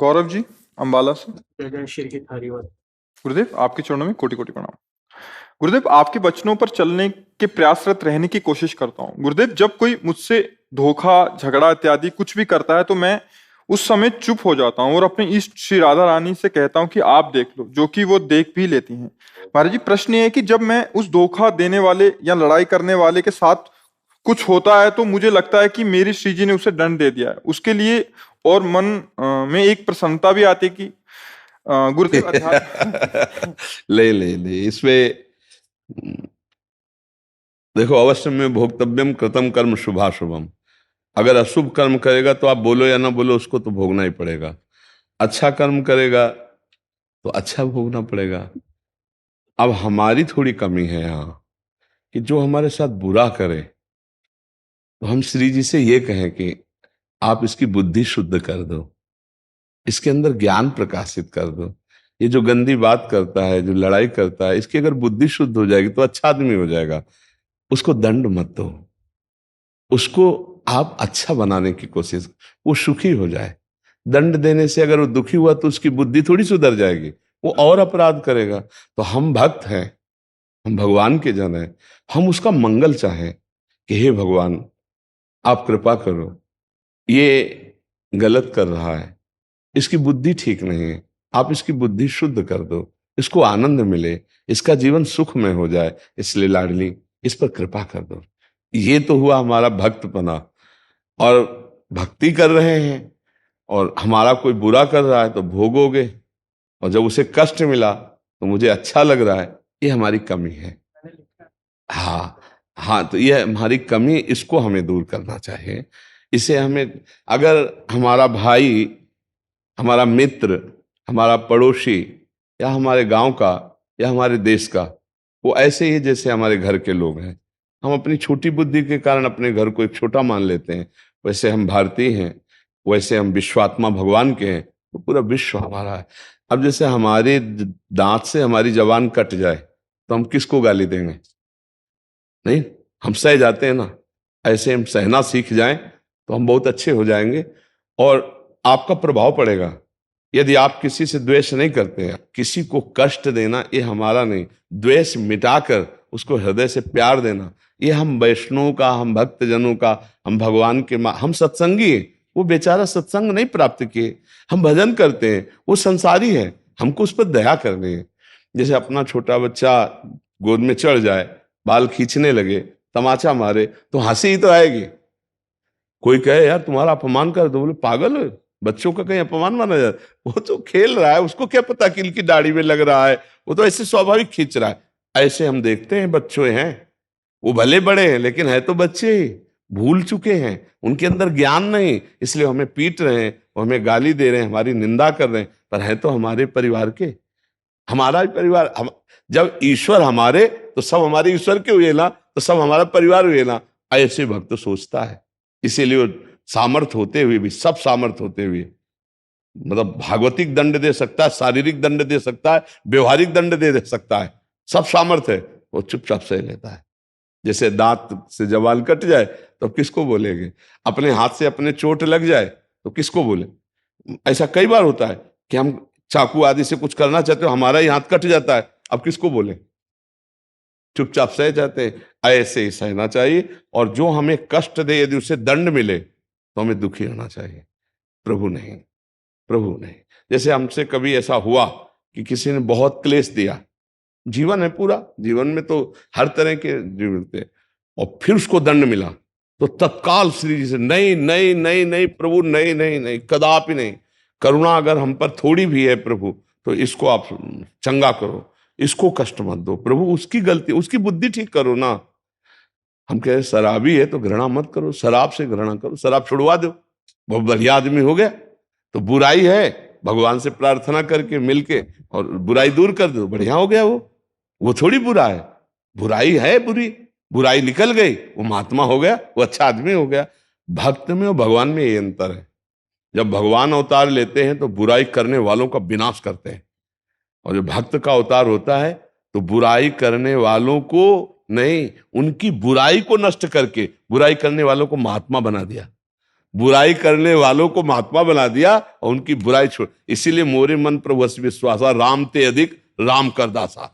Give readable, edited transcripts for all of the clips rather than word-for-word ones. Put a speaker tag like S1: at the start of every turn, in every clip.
S1: गौरव जी अम्बाला से।
S2: जय जय श्री हित हरिवल।
S1: गुरुदेव आपके चरणों में कोटि कोटि प्रणाम। गुरुदेव आपके वचनों पर चलने के प्रयासरत रहने की कोशिश करता हूँ। गुरुदेव जब कोई मुझसे धोखा झगड़ा इत्यादि कुछ भी करता है तो मैं उस समय चुप हो जाता हूँ और अपने इष्ट श्री राधा रानी से कहता हूँ कि आप देख लो, जो कि वो देख भी लेती हैं। महाराज जी प्रश्न ये है कि जब मैं उस धोखा देने वाले या लड़ाई करने वाले के साथ कुछ होता है तो मुझे लगता है कि मेरी श्री जी ने उसे दंड दे दिया है उसके लिए, और मन में एक प्रसन्नता भी आती है कि गुरुदेव अध्यात्म
S3: ले ले ले इसमें देखो, अवश्य में भोक्तव्यम कृतम कर्म शुभाशुभम। अगर अशुभ कर्म करेगा तो आप बोलो या ना बोलो, उसको तो भोगना ही पड़ेगा। अच्छा कर्म करेगा तो अच्छा भोगना पड़ेगा। अब हमारी थोड़ी कमी है यहाँ कि जो हमारे साथ बुरा करे तो हम श्री जी से ये कहें कि आप इसकी बुद्धि शुद्ध कर दो, इसके अंदर ज्ञान प्रकाशित कर दो। ये जो गंदी बात करता है, जो लड़ाई करता है, इसकी अगर बुद्धि शुद्ध हो जाएगी तो अच्छा आदमी हो जाएगा। उसको दंड मत दो, उसको आप अच्छा बनाने की कोशिश, वो सुखी हो जाए। दंड देने से अगर वो दुखी हुआ तो उसकी बुद्धि थोड़ी सुधर जाएगी, वो और अपराध करेगा। तो हम भक्त हैं, हम भगवान के जन हैं, हम उसका मंगल चाहें कि हे भगवान आप कृपा करो, ये गलत कर रहा है, इसकी बुद्धि ठीक नहीं है, आप इसकी बुद्धि शुद्ध कर दो, इसको आनंद मिले, इसका जीवन सुख में हो जाए, इसलिए लाडली इस पर कृपा कर दो। ये तो हुआ हमारा भक्तपना। और भक्ति कर रहे हैं और हमारा कोई बुरा कर रहा है तो भोगोगे, और जब उसे कष्ट मिला तो मुझे अच्छा लग रहा है, ये हमारी कमी है। हाँ हाँ, तो ये हमारी कमी, इसको हमें दूर करना चाहिए। इसे हमें, अगर हमारा भाई, हमारा मित्र, हमारा पड़ोसी या हमारे गांव का या हमारे देश का, वो ऐसे ही जैसे हमारे घर के लोग हैं, हम अपनी छोटी बुद्धि के कारण अपने घर को एक छोटा मान लेते हैं, वैसे हम भारतीय हैं, वैसे हम विश्वात्मा भगवान के हैं, तो पूरा विश्व हमारा है। अब जैसे हमारे दांत से हमारी जबान कट जाए तो हम किसको गाली देंगे? नहीं, हम सह जाते हैं ना। ऐसे हम सहना सीख जाएं तो हम बहुत अच्छे हो जाएंगे और आपका प्रभाव पड़ेगा। यदि आप किसी से द्वेष नहीं करते हैं, किसी को कष्ट देना ये हमारा नहीं, द्वेष मिटाकर उसको हृदय से प्यार देना, ये हम वैष्णव का, हम भक्तजनों का, हम भगवान के हम सत्संगी हैं। वो बेचारा सत्संग नहीं प्राप्त किए, हम भजन करते हैं, वो संसारी है, हमको उस पर दया करनी है। जैसे अपना छोटा बच्चा गोद में चढ़ जाए, बाल खींचने लगे, तमाचा मारे तो हंसी ही तो आएगी। कोई कहे यार तुम्हारा अपमान कर दो, बोले पागल है, बच्चों का कहीं अपमान माना जाए? वो तो खेल रहा है, उसको क्या पता कि इनकी दाढ़ी में लग रहा है, वो तो ऐसे स्वाभाविक खींच रहा है। ऐसे हम देखते हैं बच्चे हैं, वो भले बड़े हैं लेकिन है तो बच्चे ही, भूल चुके हैं, उनके अंदर ज्ञान नहीं, इसलिए हमें पीट रहे हैं, वो हमें गाली दे रहे हैं, हमारी निंदा कर रहे हैं, पर है तो हमारे परिवार के, हमारा ही परिवार। जब ईश्वर हमारे तो सब हमारे ईश्वर के हुए ना, तो सब हमारा परिवार हुए ना, ऐसे भक्त सोचता है। इसीलिए वो सामर्थ होते हुए भी, सब सामर्थ होते हुए, मतलब भागवतिक दंड दे सकता है, शारीरिक दंड दे सकता है, व्यवहारिक दंड दे सकता है, सब सामर्थ है, वो चुपचाप सह लेता है। जैसे दांत से जबान कट जाए तो किसको बोलेंगे, अपने हाथ से अपने चोट लग जाए तो किसको बोले? ऐसा कई बार होता है कि हम चाकू आदि से कुछ करना चाहते हो, हमारा ही हाथ कट जाता है, अब किसको बोले? चुपचाप सह जाते हैं। ऐसे ही सहना चाहिए, और जो हमें कष्ट दे यदि उसे दंड मिले तो हमें दुखी होना चाहिए, प्रभु नहीं, प्रभु नहीं। जैसे हमसे कभी ऐसा हुआ कि किसी ने बहुत क्लेश दिया, जीवन है पूरा, जीवन में तो हर तरह के जीवन थे, और फिर उसको दंड मिला तो तत्काल श्री जी से नहीं नहीं नहीं नहीं प्रभु, नहीं नहीं नहीं, कदापि नहीं, करुणा अगर हम पर थोड़ी भी है प्रभु तो इसको आप चंगा करो, इसको कष्ट मत दो प्रभु, उसकी गलती, उसकी बुद्धि ठीक करो ना। हम कह रहे शराबी है तो घृणा मत करो, शराब से घृणा करो, शराब छुड़वा दो, बहुत बढ़िया आदमी हो गया। तो बुराई है, भगवान से प्रार्थना करके मिलके और बुराई दूर कर दो, बढ़िया हो गया। वो थोड़ी बुरा है, बुराई है बुरी, बुराई निकल गई, वो महात्मा हो गया, वो अच्छा आदमी हो गया। भक्त में और भगवान में ये अंतर है। जब भगवान अवतार लेते हैं तो बुराई करने वालों का विनाश करते हैं, और जब भक्त का अवतार होता है तो बुराई करने वालों को नहीं, उनकी बुराई को नष्ट करके बुराई करने वालों को महात्मा बना दिया। बुराई करने वालों को महात्मा बना दिया और उनकी बुराई छोड़। इसीलिए मोरे मन प्रभु अस विश्वासा, राम ते अधिक राम कर दासा।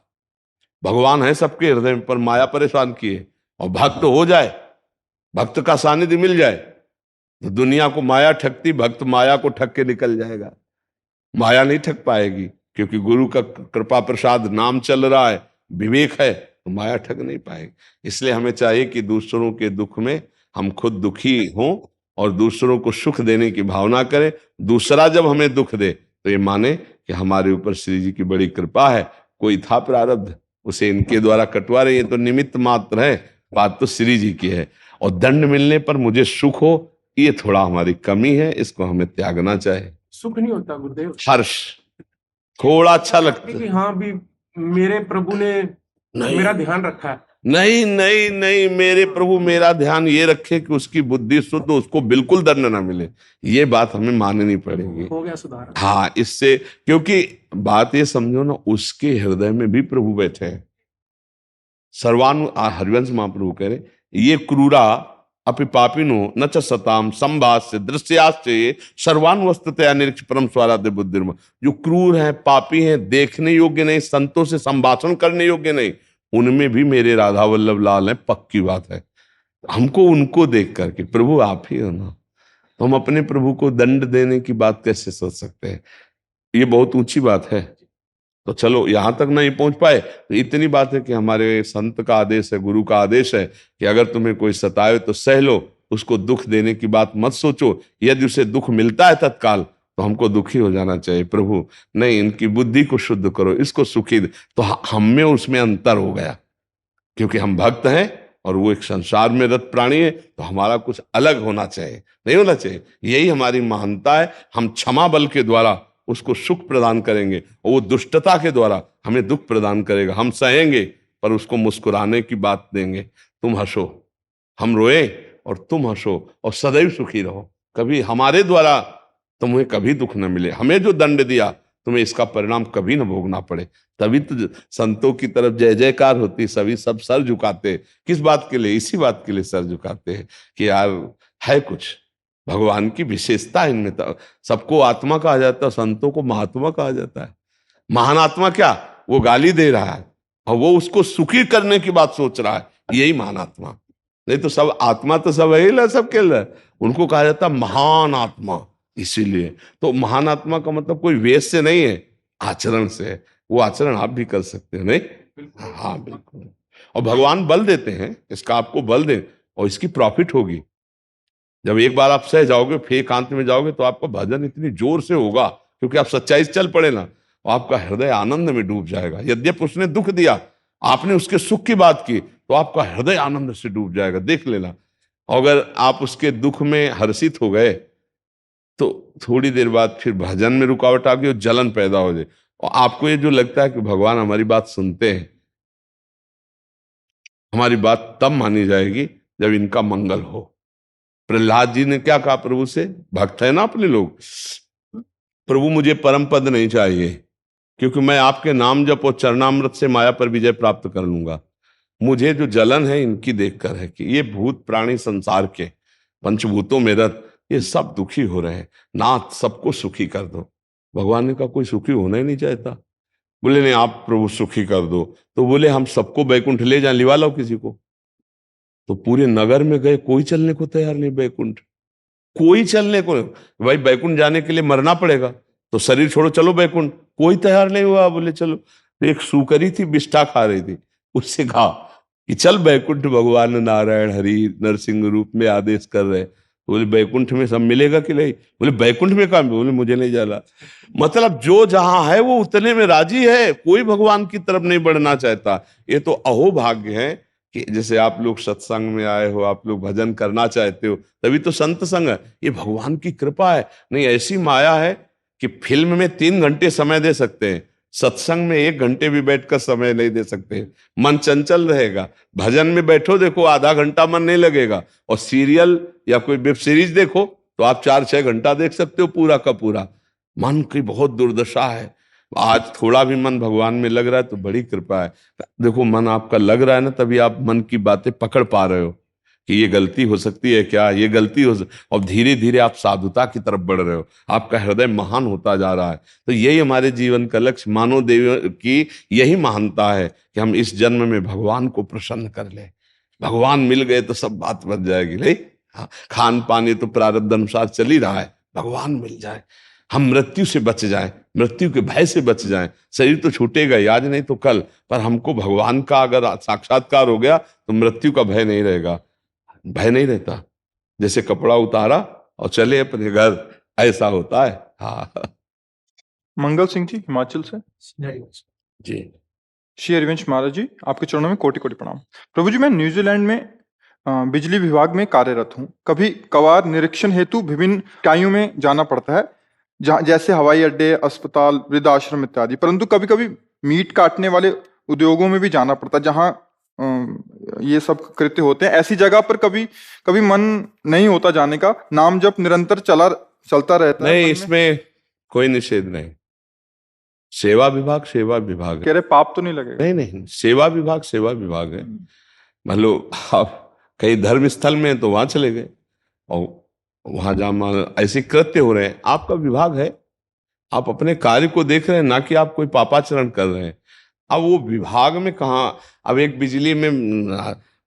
S3: भगवान है सबके हृदय में, पर माया परेशान किए। और भक्त हो जाए, भक्त का सानिध्य मिल जाए तो दुनिया को माया ठगती, भक्त माया को ठग के निकल जाएगा। माया नहीं ठग पाएगी, क्योंकि गुरु का कृपा प्रसाद नाम चल रहा है, विवेक है, तो माया ठग नहीं पाएगी। इसलिए हमें चाहिए कि दूसरों के दुख में हम खुद दुखी हों और दूसरों को सुख देने की भावना करें। दूसरा जब हमें दुख दे तो ये माने कि हमारे ऊपर श्री जी की बड़ी कृपा है। कोई था प्रारब्ध, उसे इनके द्वारा कटवा रहे, ये तो निमित्त मात्र है, बात तो श्री जी की है। और दंड मिलने पर मुझे सुख हो, ये थोड़ा हमारी कमी है, इसको हमें त्यागना चाहिए।
S2: सुख नहीं होता गुरुदेव,
S3: हर्ष थोड़ा अच्छा लगता
S2: कि
S3: है।
S2: हाँ भी मेरे प्रभु ने मेरा ध्यान रखा है।
S3: नहीं नहीं नहीं, मेरे प्रभु मेरा ध्यान ये रखे कि उसकी बुद्धि शुद्ध, उसको बिल्कुल दंड ना मिले, ये बात हमें माननी पड़ेगी।
S2: हो गया सुधार।
S3: हाँ, इससे, क्योंकि बात ये समझो ना, उसके हृदय में भी प्रभु बैठे हैं। हरिवंश महाप्रभु कह रहे, ये क्रूरा अपि पापिनो न च सताम संभाष्य दृश्याश्चये सर्वान वस्तुतया निरीक्ष परम स्वाराध्य बुद्धिर्म। जो क्रूर हैं, पापी हैं, देखने योग्य नहीं, संतों से संभाषण करने योग्य नहीं, उनमें भी मेरे राधा वल्लभ लाल हैं, पक्की बात है। हमको उनको देख करके, प्रभु आप ही हो ना, तो हम अपने प्रभु को दंड देने की बात कैसे सोच सकते हैं? ये बहुत ऊंची बात है। तो चलो, यहां तक नहीं पहुंच पाए तो इतनी बात है कि हमारे संत का आदेश है, गुरु का आदेश है कि अगर तुम्हें कोई सताए तो सह लो, उसको दुख देने की बात मत सोचो। यदि उसे दुख मिलता है तत्काल तो हमको दुखी हो जाना चाहिए, प्रभु नहीं, इनकी बुद्धि को शुद्ध करो, इसको सुखी दे। तो हम में उसमें अंतर हो गया, क्योंकि हम भक्त हैं और वो एक संसार में रत प्राणी है, तो हमारा कुछ अलग होना चाहिए, नहीं होना चाहिए। यही हमारी महानता है। हम क्षमा बल के द्वारा उसको सुख प्रदान करेंगे और वो दुष्टता के द्वारा हमें दुख प्रदान करेगा। हम सहेंगे पर उसको मुस्कुराने की बात देंगे। तुम हंसो, हम रोए और तुम हंसो, और सदैव सुखी रहो। कभी हमारे द्वारा तुम्हें कभी दुख न मिले, हमें जो दंड दिया तुम्हें इसका परिणाम कभी न भोगना पड़े। तभी तो संतों की तरफ जय जयकार होती, सभी सब सर झुकाते। किस बात के लिए? इसी बात के लिए सर झुकाते हैं कि यार है कुछ भगवान की विशेषता इनमें। तो सबको आत्मा कहा जाता है, संतों को महात्मा कहा जाता है। महान आत्मा क्या? वो गाली दे रहा है और वो उसको सुखी करने की बात सोच रहा है, यही महान आत्मा। नहीं तो सब आत्मा तो सब है, सबके लिए उनको कहा जाता है महान आत्मा। इसीलिए तो महान आत्मा का मतलब कोई वेश से नहीं है, आचरण से है। वो आचरण आप भी कर सकते हो, नहीं? हाँ बिल्कुल। और भगवान बल देते हैं, इसका आपको बल दे और इसकी प्रॉफिट होगी। जब एक बार आप सह जाओगे, फिर एकांत में जाओगे, तो आपका भजन इतनी जोर से होगा, क्योंकि आप सच्चाई से चल पड़े ना, और आपका हृदय आनंद में डूब जाएगा। यद्यप उसने दुख दिया, आपने उसके सुख की बात की, तो आपका हृदय आनंद से डूब जाएगा, देख लेना। अगर आप उसके दुख में हर्षित हो गए तो थोड़ी देर बाद फिर भजन में रुकावट आ गई और जलन पैदा हो जाए, और आपको ये जो लगता है कि भगवान हमारी बात सुनते हैं, हमारी बात तब मानी जाएगी जब इनका मंगल हो। प्रहलाद जी ने क्या कहा प्रभु से? भक्त है ना अपने लोग, प्रभु मुझे परम पद नहीं चाहिए, क्योंकि मैं आपके नाम जप और चरणामृत से माया पर विजय प्राप्त कर लूंगा। मुझे जो जलन है इनकी देखकर है कि ये भूत प्राणी संसार के पंचभूतों में रत, ये सब दुखी हो रहे हैं। नाथ सबको सुखी कर दो। भगवान ने कहा कोई सुखी होना ही नहीं चाहता। बोले नहीं, आप प्रभु सुखी कर दो। तो बोले हम सबको बैकुंठ ले जाए, लिवा लो किसी को। तो पूरे नगर में गए, कोई चलने को तैयार नहीं बैकुंठ, कोई चलने को। भाई बैकुंठ जाने के लिए मरना पड़ेगा, तो शरीर छोड़ो चलो बैकुंठ। कोई तैयार नहीं हुआ। बोले चलो। तो एक सूकरी थी, बिष्ठा खा रही थी, उससे कहा कि चल बैकुंठ, भगवान नारायण हरि नरसिंह रूप में आदेश कर रहे। बोले बैकुंठ में सब मिलेगा कि नहीं? बोले बैकुंठ में काम। बोले मुझे नहीं जाना। मतलब जो जहां है वो उतने में राजी है, कोई भगवान की तरफ नहीं बढ़ना चाहता। ये तो अहोभाग्य है कि जैसे आप लोग सत्संग में आए हो, आप लोग भजन करना चाहते हो, तभी तो संत संग है। ये भगवान की कृपा है। नहीं, ऐसी माया है कि फिल्म में 3 घंटे समय दे सकते हैं, सत्संग में 1 घंटे भी बैठकर समय नहीं दे सकते। मन चंचल रहेगा। भजन में बैठो, देखो आधा घंटा मन नहीं लगेगा, और सीरियल या कोई वेब सीरीज देखो तो आप 4-6 घंटा देख सकते हो पूरा का पूरा। मन की बहुत दुर्दशा है। आज थोड़ा भी मन भगवान में लग रहा है तो बड़ी कृपा है। देखो मन आपका लग रहा है ना, तभी आप मन की बातें पकड़ पा रहे हो। कि ये गलती हो सकती है क्या, ये गलती और धीरे धीरे आप साधुता की तरफ बढ़ रहे हो, आपका हृदय महान होता जा रहा है। तो यही हमारे जीवन का लक्ष्य, मानव देव की यही महानता है कि हम इस जन्म में भगवान को प्रसन्न कर ले। भगवान मिल गए तो सब बात बच जाएगी। नहीं, हाँ, खान पान ये तो प्रारब्ध अनुसार चल ही रहा है, भगवान मिल जाए, हम मृत्यु से बच जाएं, मृत्यु के भय से बच जाएं। शरीर तो छूटेगा ही, आज नहीं तो कल, पर हमको भगवान का अगर साक्षात्कार हो गया तो मृत्यु का भय नहीं रहेगा, भय नहीं रहता। जैसे कपड़ा उतारा और चले अपने घर, ऐसा होता है। हाँ
S1: मंगल सिंह जी हिमाचल से।
S3: जी,
S1: श्री हरिवंश महाराज जी, आपके चरणों में कोटि कोटि प्रणाम। प्रभु जी, मैं न्यूजीलैंड में बिजली विभाग में कार्यरत हूँ। कभी कभार निरीक्षण हेतु विभिन्न इकाइयों में जाना पड़ता है, जैसे हवाई अड्डे, अस्पताल, वृद्धाश्रम इत्यादि। परंतु कभी कभी मीट काटने वाले उद्योगों में भी जाना पड़ता है, जहाँ ये सब कृत्य होते हैं। ऐसी जगह पर कभी कभी मन नहीं होता जाने का, नाम जप निरंतर चलता रहता है।
S3: नहीं, इसमें कोई निषेध नहीं। सेवा विभाग सेवा विभाग है।
S1: कह रहे पाप तो नहीं लगेगा?
S3: नहीं नहीं, सेवा विभाग है। मान लो आप कहीं धर्म स्थल में तो वहां चले गए और वहां जहां ऐसे कृत्य हो रहे हैं, आपका विभाग है, आप अपने कार्य को देख रहे हैं, ना कि आप कोई पापाचरण कर रहे हैं। अब वो विभाग में कहाँ, अब एक बिजली में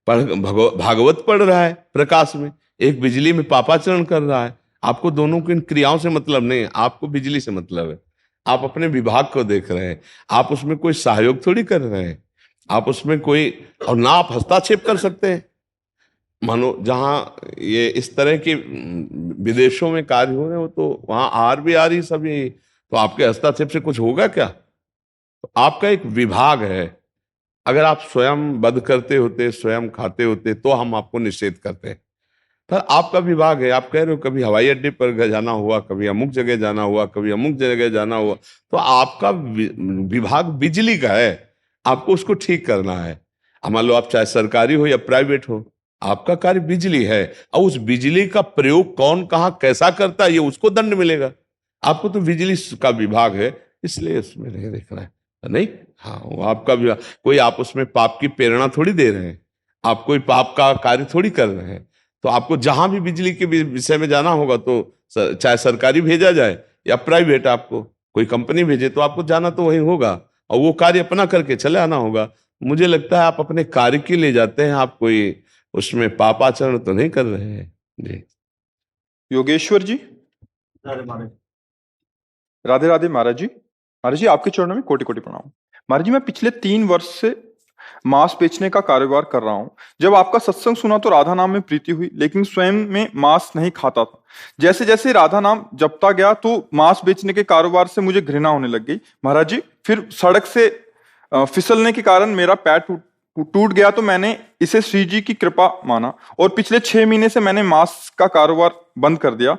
S3: भागवत पढ़ रहा है प्रकाश में, एक बिजली में पापाचरण कर रहा है। आपको दोनों की क्रियाओं से मतलब नहीं है, आपको बिजली से मतलब है। आप अपने विभाग को देख रहे हैं, आप उसमें कोई सहयोग थोड़ी कर रहे हैं, आप उसमें कोई, और ना आप हस्तक्षेप कर सकते हैं। मानो जहाँ ये इस तरह के विदेशों में कार्य हो रहे हो तो वहां RBI सभी, तो आपके हस्तक्षेप से कुछ होगा क्या? तो आपका एक विभाग है। अगर आप स्वयं वध करते होते, स्वयं खाते होते, तो हम आपको निषेध करते हैं, पर आपका विभाग है। आप कह रहे हो कभी हवाई अड्डे पर जाना हुआ, कभी अमुक जगह जाना हुआ, कभी अमुक जगह जाना हुआ, तो आपका विभाग बिजली का है, आपको उसको ठीक करना है। मान लो आप चाहे सरकारी हो या प्राइवेट हो, आपका कार्य बिजली है, और उस बिजली का प्रयोग कौन कहाँ कैसा करता है, ये उसको दंड मिलेगा। आपको तो बिजली का विभाग है, इसलिए उसमें नहीं देखना है। नहीं, हाँ, वो आपका विभाग। कोई आप उसमें पाप की प्रेरणा थोड़ी दे रहे हैं, आप कोई पाप का कार्य थोड़ी कर रहे हैं। तो आपको जहां भी बिजली के विषय में जाना होगा, तो चाहे सरकारी भेजा जाए या प्राइवेट, आपको कोई कंपनी भेजे, तो आपको जाना तो वहीं होगा और वो कार्य अपना करके चले आना होगा। मुझे लगता है आप अपने कार्य के लिए जाते हैं, आप कोई उसमें पापाचरण तो नहीं कर रहे हैं। जी,
S1: योगेश्वर जी। राधे राधे महाराज जी। महाराज जी, आपके चरणों में कोटि कोटि प्रणाम। महाराज जी, मैं पिछले 3 वर्ष से मांस बेचने का कारोबार कर रहा हूँ। जब आपका सत्संग सुना तो राधा नाम में प्रीति हुई, लेकिन स्वयं में मांस नहीं खाता था। जैसे जैसे राधा नाम जपता गया तो मांस बेचने के कारोबार से मुझे घृणा होने लग गई। महाराज जी, फिर सड़क से फिसलने के कारण मेरा पैर टूट गया, तो मैंने इसे श्री जी की कृपा माना और पिछले 6 महीने से मैंने मांस का कारोबार बंद कर दिया।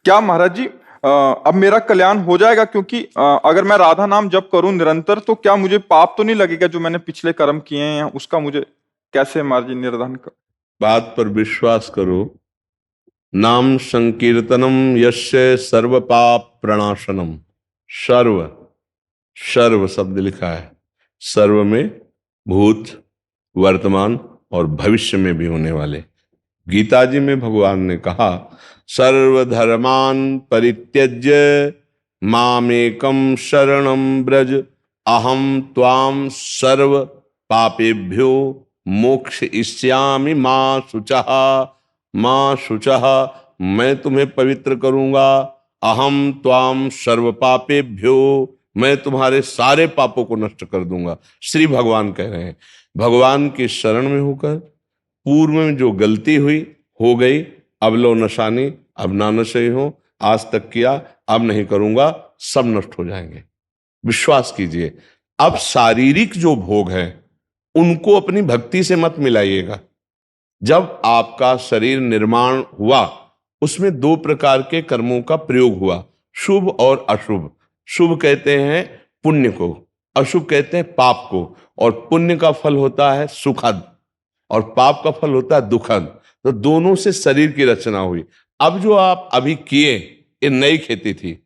S1: क्या महाराज जी अब मेरा कल्याण हो जाएगा? क्योंकि अगर मैं राधा नाम जप करूं निरंतर, तो क्या मुझे पाप तो नहीं लगेगा जो मैंने पिछले कर्म किए हैं? उसका मुझे कैसे महाराज जी निर्धारण कर?
S3: बात पर विश्वास करो। नाम संकीर्तनम यस्य सर्व पाप प्रणाशनम। सर्व, सर्व शब्द लिखा है, सर्व में भूत, वर्तमान और भविष्य में भी होने वाले। गीता जी में भगवान ने कहा, सर्वधर्मान परित्यज्य मामेकम शरणम ब्रज अहम त्वाम सर्व पापेभ्यो मोक्षयिष्यामि मां शुचः। मां शुचः, मैं तुम्हें पवित्र करूंगा। अहम त्वाम सर्व पापेभ्यो, मैं तुम्हारे सारे पापों को नष्ट कर दूंगा। श्री भगवान कह रहे हैं, भगवान की शरण में होकर पूर्व में जो गलती हुई हो गई, अब लो नशानी, अब ना नशे हो, आज तक किया अब नहीं करूंगा, सब नष्ट हो जाएंगे। विश्वास कीजिए। अब शारीरिक जो भोग है उनको अपनी भक्ति से मत मिलाइएगा। जब आपका शरीर निर्माण हुआ, उसमें 2 प्रकार के कर्मों का प्रयोग हुआ, शुभ और अशुभ। शुभ कहते हैं पुण्य को, अशुभ कहते हैं पाप को। और पुण्य का फल होता है सुखद और पाप का फल होता है दुखद। तो दोनों से शरीर की रचना हुई। अब जो आप अभी किए, ये नई खेती थी।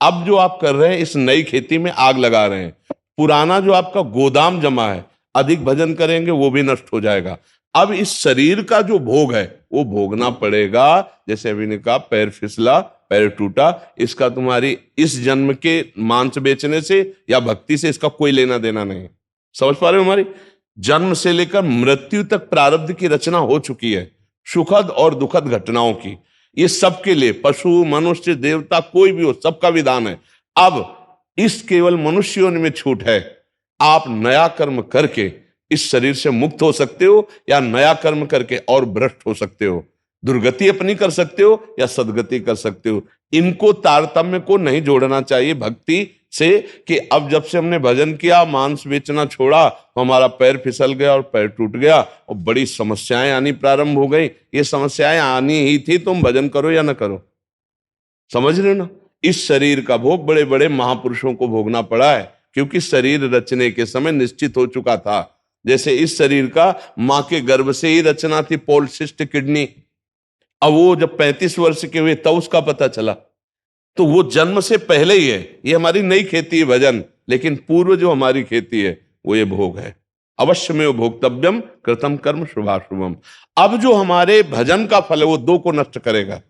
S3: अब जो आप कर रहे हैं, इस नई खेती में आग लगा रहे हैं। पुराना जो आपका गोदाम जमा है, अधिक भजन करेंगे वो भी नष्ट हो जाएगा। अब इस शरीर का जो भोग है वो भोगना पड़ेगा। जैसे अभी ने कहा पैर फिसला, पैर टूटा, इसका तुम्हारी इस जन्म के मांस बेचने से या भक्ति से इसका कोई लेना देना नहीं। समझ पा रहे हो? हमारी जन्म से लेकर मृत्यु तक प्रारब्ध की रचना हो चुकी है, सुखद और दुखद घटनाओं की। ये सबके लिए, पशु मनुष्य देवता कोई भी हो, सबका विधान है। अब इस केवल मनुष्य योनि में छूट है। आप नया कर्म करके इस शरीर से मुक्त हो सकते हो या नया कर्म करके और भ्रष्ट हो सकते हो। दुर्गति अपनी कर सकते हो या सदगति कर सकते हो। इनको तारतम्य को नहीं जोड़ना चाहिए भक्ति से कि अब जब से हमने भजन किया, मांस बेचना छोड़ा, तो हमारा पैर फिसल गया और पैर टूट गया और बड़ी समस्याएं आनी प्रारंभ हो गई। ये समस्याएं आनी ही थी, तुम भजन करो या ना करो। समझ रहे हो ना? इस शरीर का भोग बड़े बड़े महापुरुषों को भोगना पड़ा है, क्योंकि शरीर रचने के समय निश्चित हो चुका था। जैसे इस शरीर का मां के गर्भ से ही रचना थी, पॉलिसिस्ट किडनी। अब वो जब 35 वर्ष के हुए तब उसका पता चला, तो वो जन्म से पहले ही है। ये हमारी नई खेती है भजन, लेकिन पूर्व जो हमारी खेती है वो ये भोग है। अवश्य में भोक्तव्यम कृतम कर्म शुभाशुभम। अब जो हमारे भजन का फल है वो दो को नष्ट करेगा।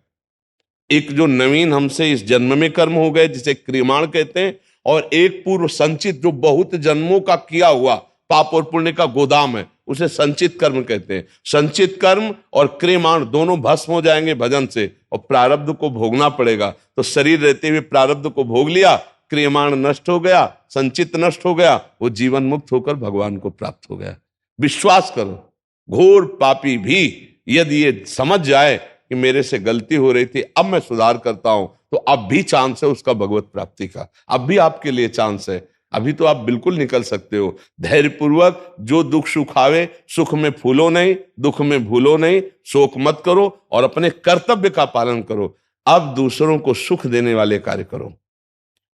S3: एक जो नवीन हमसे इस जन्म में कर्म हो गए जिसे क्रियमाण कहते हैं, और एक पूर्व संचित जो बहुत जन्मों का किया हुआ पाप और पुण्य का गोदाम है, उसे संचित कर्म कहते हैं। संचित कर्म और क्रियमाण दोनों भस्म हो जाएंगे भजन से, और प्रारब्ध को भोगना पड़ेगा। तो शरीर रहते हुए प्रारब्ध को भोग लिया, क्रियमाण नष्ट हो गया, संचित नष्ट हो गया, वो जीवन मुक्त होकर भगवान को प्राप्त हो गया। विश्वास करो, घोर पापी भी यदि ये समझ जाए कि मेरे से गलती हो रही थी, अब मैं सुधार करता हूं, तो अब भी चांस है उसका भगवत प्राप्ति का। अब भी आपके लिए चांस है, अभी तो आप बिल्कुल निकल सकते हो। धैर्यपूर्वक जो दुख सुख आवे, सुख में फूलो नहीं, दुख में भूलो नहीं, शोक मत करो और अपने कर्तव्य का पालन करो। अब दूसरों को सुख देने वाले कार्य करो,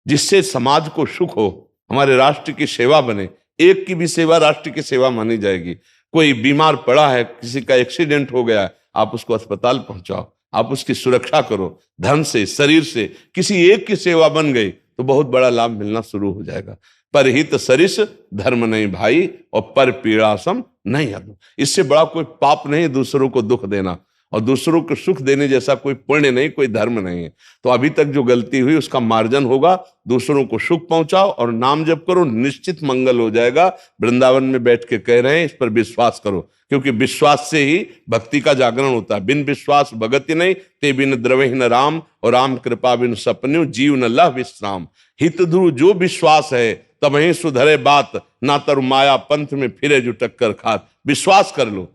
S3: जिससे समाज को सुख हो, हमारे राष्ट्र की सेवा बने। एक की भी सेवा राष्ट्र की सेवा मानी जाएगी। कोई बीमार पड़ा है, किसी का एक्सीडेंट हो गया है, आप उसको अस्पताल पहुंचाओ, आप उसकी सुरक्षा करो। धन से, शरीर से किसी एक की सेवा बन गई तो बहुत बड़ा लाभ मिलना शुरू हो जाएगा। परहित सरिस धर्म नहीं भाई, और पर पीड़ासम नहीं हद। इससे बड़ा कोई पाप नहीं दूसरों को दुख देना, और दूसरों को सुख देने जैसा कोई पुण्य नहीं, कोई धर्म नहीं है। तो अभी तक जो गलती हुई उसका मार्जन होगा। दूसरों को सुख पहुंचाओ और नाम जप करो, निश्चित मंगल हो जाएगा। वृंदावन में बैठ के कह रहे हैं, इस पर विश्वास करो, क्योंकि विश्वास से ही भक्ति का जागरण होता है। बिन विश्वास भगति नहीं, ते बिन द्रवहि न राम, और राम कृपा बिन सपन्यु जीव न लह विश्राम। हित ध्रुव जो विश्वास है, तब ही सुधरे बात, ना तरु माया पंथ में फिरे जो टक्कर खात। विश्वास कर लो,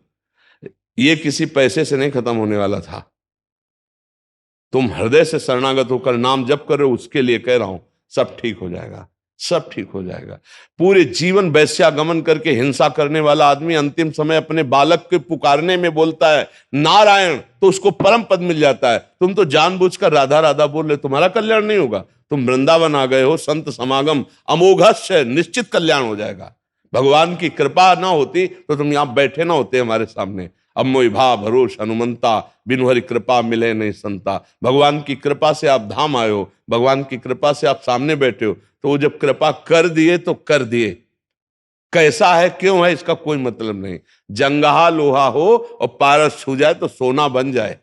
S3: ये किसी पैसे से नहीं खत्म होने वाला था। तुम हृदय से शरणागत होकर नाम जप करो, उसके लिए कह रहा हूं, सब ठीक हो जाएगा, सब ठीक हो जाएगा। पूरे जीवन वैश्यागमन करके हिंसा करने वाला आदमी अंतिम समय अपने बालक के पुकारने में बोलता है नारायण, तो उसको परम पद मिल जाता है। तुम तो जानबूझकर राधा राधा बोल रहे, तुम्हारा कल्याण नहीं होगा। तुम वृंदावन आ गए हो, संत समागम अमोघस्य, निश्चित कल्याण हो जाएगा। भगवान की कृपा ना होती तो तुम यहां बैठे ना होते हमारे सामने। अब मोहि भा भरोस हनुमंता, बिनु हरि कृपा मिले नहीं संता। भगवान की कृपा से आप धाम आए हो, भगवान की कृपा से आप सामने बैठे हो, तो वो जब कृपा कर दिए तो कर दिए। कैसा है, क्यों है, इसका कोई मतलब नहीं। जंगहा लोहा हो और पारस छू जाए तो सोना बन जाए।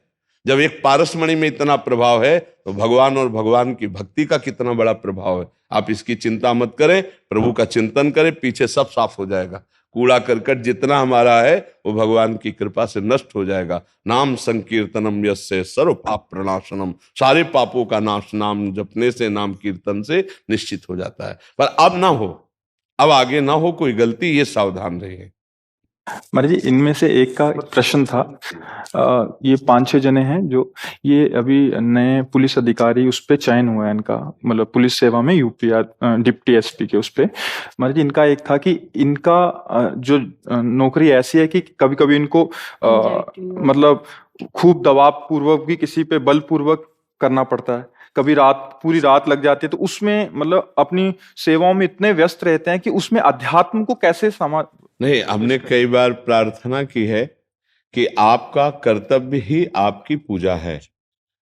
S3: जब एक पारसमणि में इतना प्रभाव है, तो भगवान और भगवान की भक्ति का कितना बड़ा प्रभाव है। आप इसकी चिंता मत करें, प्रभु का चिंतन करें, पीछे सब साफ हो जाएगा। कूड़ा करकट जितना हमारा है वो भगवान की कृपा से नष्ट हो जाएगा। नाम संकीर्तनम यस्य सर्व पाप प्रणाशनम, सारे पापों का नाश नाम जपने से, नाम कीर्तन से निश्चित हो जाता है। पर अब ना हो, अब आगे ना हो कोई गलती, ये सावधान रहिए।
S1: महाराज जी, इनमें से एक का प्रश्न था, ये 5-6 जने हैं जो ये अभी नए पुलिस अधिकारी उस पे चयन हुआ है इनका, मतलब पुलिस सेवा में यूपी डिप्टी एसपी के उस पे। महाराज जी, इनका एक था कि इनका जो नौकरी ऐसी है कि कभी कभी इनको मतलब खूब दबाव पूर्वक भी किसी पे बल पूर्वक करना पड़ता है, कभी रात पूरी रात लग जाती है। तो उसमें मतलब अपनी सेवाओं में इतने व्यस्त रहते हैं कि उसमें अध्यात्म को कैसे
S3: नहीं, हमने कई बार प्रार्थना की है कि आपका कर्तव्य ही आपकी पूजा है।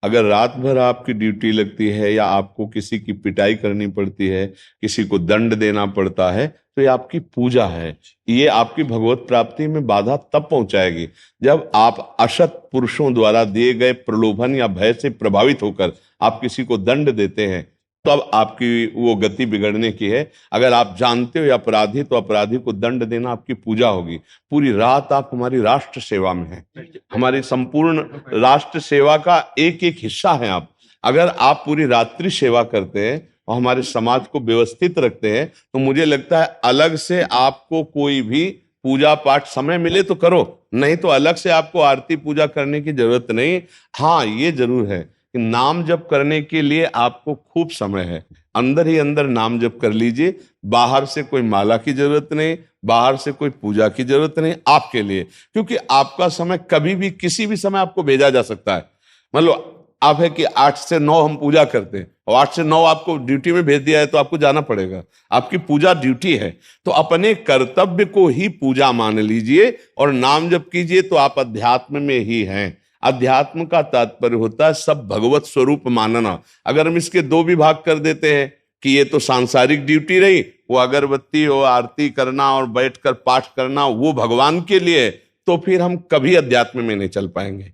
S3: अगर रात भर आपकी ड्यूटी लगती है या आपको किसी की पिटाई करनी पड़ती है, किसी को दंड देना पड़ता है, तो ये आपकी पूजा है। ये आपकी भगवत प्राप्ति में बाधा तब पहुंचाएगी जब आप असत पुरुषों द्वारा दिए गए प्रलोभन या भय से प्रभावित होकर आप किसी को दंड देते हैं, तब आपकी वो गति बिगड़ने की है। अगर आप जानते हो अपराधी, तो अपराधी को दंड देना आपकी पूजा होगी। पूरी रात आप हमारी राष्ट्र सेवा में हैं, हमारी संपूर्ण राष्ट्र सेवा का एक एक हिस्सा है आप। अगर आप पूरी रात्रि सेवा करते हैं और हमारे समाज को व्यवस्थित रखते हैं, तो मुझे लगता है अलग से आपको कोई भी पूजा पाठ समय मिले तो करो, नहीं तो अलग से आपको आरती पूजा करने की जरूरत नहीं। हाँ, ये जरूर है कि नाम जप करने के लिए आपको खूब समय है, अंदर ही अंदर नाम जप कर लीजिए। बाहर से कोई माला की जरूरत नहीं, बाहर से कोई पूजा की जरूरत नहीं आपके लिए, क्योंकि आपका समय कभी भी किसी भी समय आपको भेजा जा सकता है। मान लो आप है कि 8 से 9 हम पूजा करते हैं और 8 से 9 आपको ड्यूटी में भेज दिया है, तो आपको जाना पड़ेगा। आपकी पूजा ड्यूटी है, तो अपने कर्तव्य को ही पूजा मान लीजिए और नाम जप कीजिए, तो आप अध्यात्म में ही हैं। अध्यात्म का तात्पर्य होता है सब भगवत स्वरूप मानना। अगर हम इसके 2 विभाग कर देते हैं कि ये तो सांसारिक ड्यूटी रही, वो अगरबत्ती और आरती करना और बैठकर पाठ करना वो भगवान के लिए, तो फिर हम कभी अध्यात्म में नहीं चल पाएंगे।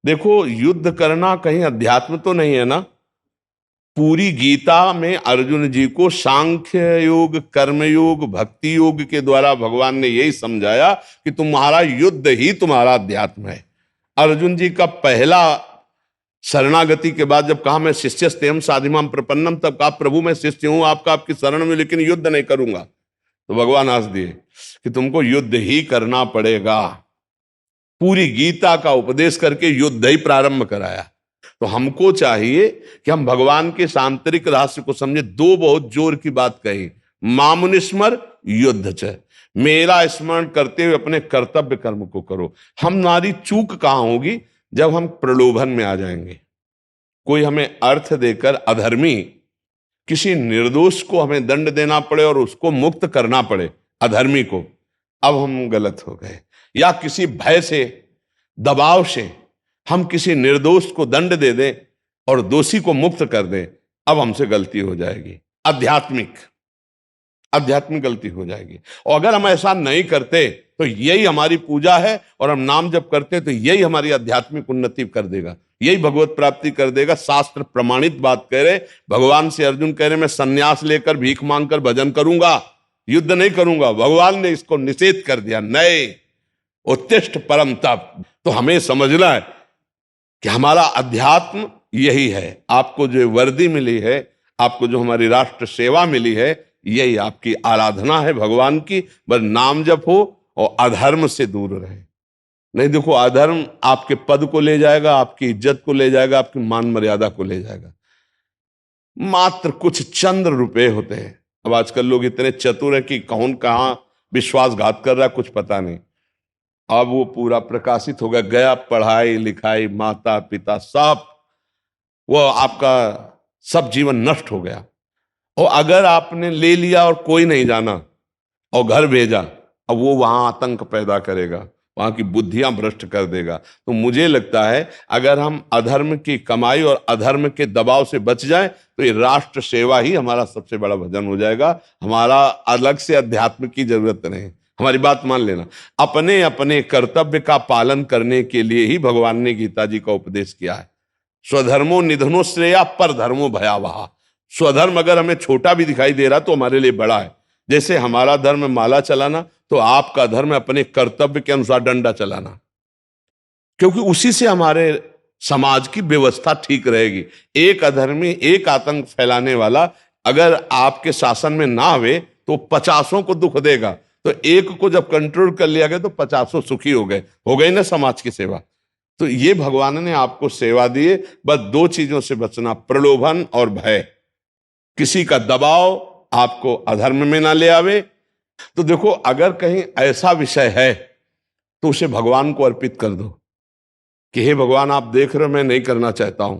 S3: देखो, युद्ध करना कहीं अध्यात्म तो नहीं है ना। पूरी गीता में अर्जुन जी को सांख्य योग, कर्म योग, भक्ति योग के द्वारा भगवान ने यही समझाया कि तुम्हारा युद्ध ही तुम्हारा अध्यात्म है। अर्जुन जी का पहला शरणागति के बाद जब कहा मैं शिष्यस्तेहं साधिमां प्रपन्नम, तब कहा प्रभु मैं शिष्य हूं आपका, आपकी शरण में, लेकिन युद्ध नहीं करूंगा। तो भगवान हंस दिए कि तुमको युद्ध ही करना पड़ेगा। पूरी गीता का उपदेश करके युद्ध ही प्रारंभ कराया। तो हमको चाहिए कि हम भगवान के आंतरिक रहस्य को समझे। 2 बहुत जोर की बात कही, मामुनिस्मर युद्ध च, मेरा स्मरण करते हुए अपने कर्तव्य कर्म को करो। हमारी चूक कहां होगी? जब हम प्रलोभन में आ जाएंगे, कोई हमें अर्थ देकर अधर्मी किसी निर्दोष को हमें दंड देना पड़े और उसको मुक्त करना पड़े अधर्मी को, अब हम गलत हो गए। या किसी भय से, दबाव से हम किसी निर्दोष को दंड दे दें और दोषी को मुक्त कर दें, अब हमसे गलती हो जाएगी, आध्यात्मिक गलती हो जाएगी। और अगर हम ऐसा नहीं करते तो यही हमारी पूजा है, और हम नाम जप करते तो यही हमारी आध्यात्मिक उन्नति कर देगा, यही भगवत प्राप्ति कर देगा। शास्त्र प्रमाणित बात कह रहे, भगवान से अर्जुन कह रहे मैं सन्यास लेकर भीख मांगकर भजन करूंगा, युद्ध नहीं करूंगा। भगवान ने इसको निषेध कर दिया, नहीं, उत्तिष्ठ परम तप। तो हमें समझना है कि हमारा अध्यात्म यही है। आपको जो वर्दी मिली है, आपको जो हमारी राष्ट्र सेवा मिली है, यही आपकी आराधना है भगवान की। बस नाम जप हो और अधर्म से दूर रहे। नहीं, देखो, अधर्म आपके पद को ले जाएगा, आपकी इज्जत को ले जाएगा, आपकी मान मर्यादा को ले जाएगा। मात्र कुछ चंद रुपए होते हैं। अब आजकल लोग इतने चतुर हैं कि कौन कहां विश्वासघात कर रहा है कुछ पता नहीं। अब वो पूरा प्रकाशित हो गया, पढ़ाई लिखाई, माता पिता, सब वो आपका सब जीवन नष्ट हो गया। और अगर आपने ले लिया और कोई नहीं जाना और घर भेजा, अब वो वहां आतंक पैदा करेगा, वहां की बुद्धियां भ्रष्ट कर देगा। तो मुझे लगता है अगर हम अधर्म की कमाई और अधर्म के दबाव से बच जाएं, तो ये राष्ट्र सेवा ही हमारा सबसे बड़ा भजन हो जाएगा। हमारा अलग से अध्यात्म की जरूरत नहीं। हमारी बात मान लेना, अपने अपने कर्तव्य का पालन करने के लिए ही भगवान ने गीता जी का उपदेश किया है। स्वधर्मो निधनो श्रेया पर धर्मो भयावहा। स्वधर्म अगर हमें छोटा भी दिखाई दे रहा तो हमारे लिए बड़ा है। जैसे हमारा धर्म माला चलाना, तो आपका धर्म अपने कर्तव्य के अनुसार डंडा चलाना, क्योंकि उसी से हमारे समाज की व्यवस्था ठीक रहेगी। एक अधर्मी, एक आतंक फैलाने वाला अगर आपके शासन में ना आवे तो 50 को दुख देगा। तो एक को जब कंट्रोल कर लिया गया तो 50 सुखी हो गए ना समाज की सेवा। तो ये भगवान ने आपको सेवा दी है। बस 2 चीजों से बचना, प्रलोभन और भय। किसी का दबाव आपको अधर्म में ना ले आवे। तो देखो, अगर कहीं ऐसा विषय है तो उसे भगवान को अर्पित कर दो कि हे भगवान, आप देख रहे हो मैं नहीं करना चाहता हूं,